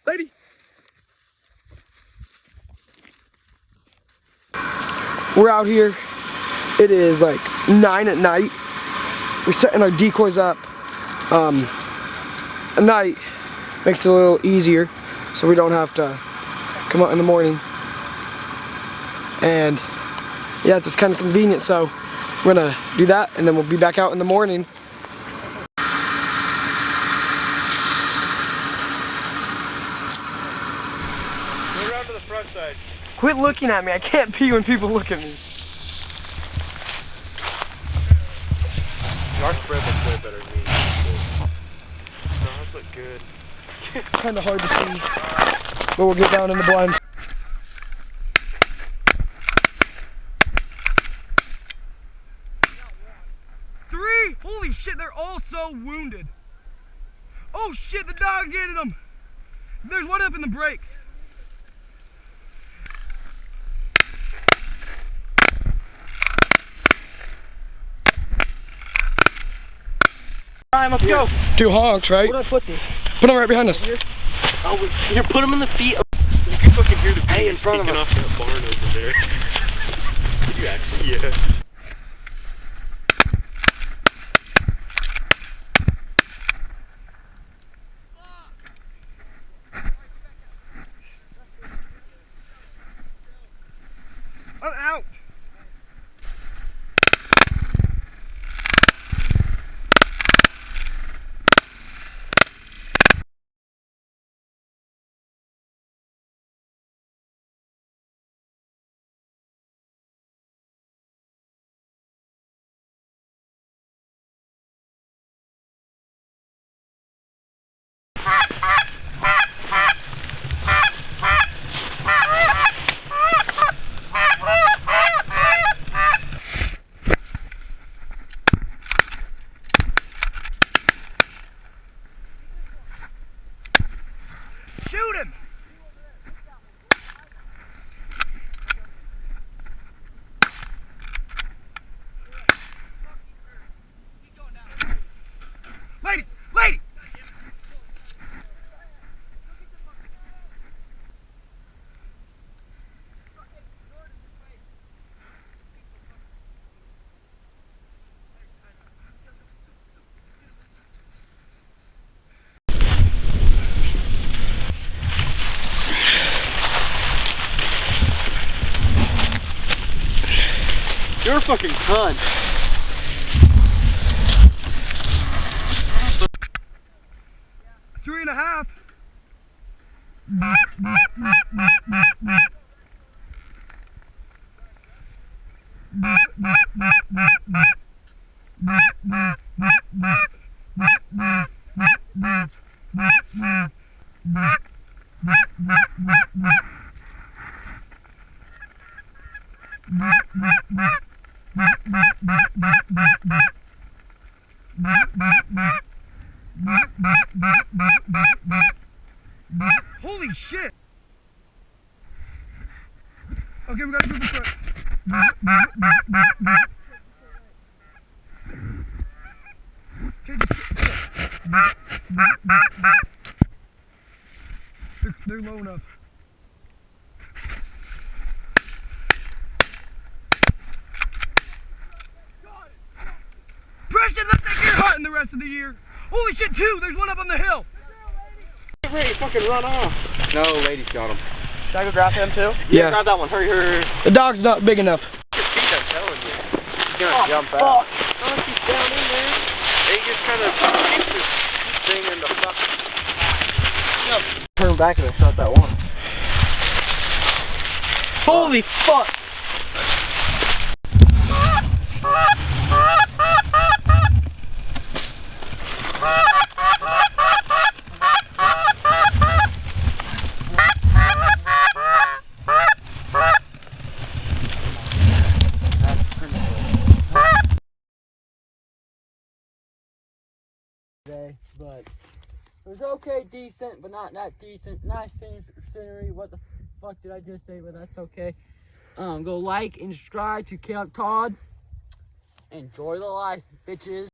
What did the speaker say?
Lady. We're out here. It is like 9 at night. We're setting our decoys up at night. Makes it a little easier so we don't have to come out in the morning. And yeah, it's just kind of convenient, so we're gonna do that and then we'll be back out in the morning. Go around to the front side. Quit looking at me. I can't pee when people look at me. Our spread looks way better than me. No, those look good. Kind of hard to see, but we'll get down in the blinds. Three! Holy shit, they're all so wounded. Oh shit, the dog getting them. There's one up in the brakes. Alright, let's go. 2 honks, right? Where do I put these? Put them right behind us. Oh, here, put them in the feet. You can fucking hear the Hey, in front of us. off that barn over there. You actually, yeah. I'm out. Shoot him! Lady! Lady! You're a fucking cunt. 3.5. Holy shit! Okay, we gotta move in front. Okay, they're low enough. Preston, let that get hot in the rest of the year. Holy shit, 2! There's one up on the hill. Get ready to fucking run off. No, lady's got him. Should I go grab him too? Yeah. Grab that one. Hurry, hurry, hurry. The dog's not big enough. Your feet, I'm telling you. He's gonna jump out. Oh, he's down in there. They just kind of keep this thing in the fucking... Turn back and I shot that one. Holy fuck! Today, but it was okay, decent, but not that decent. Nice scenery. What the fuck did I just say? But that's okay. Go like and subscribe to Camp Todd. Enjoy the life, bitches.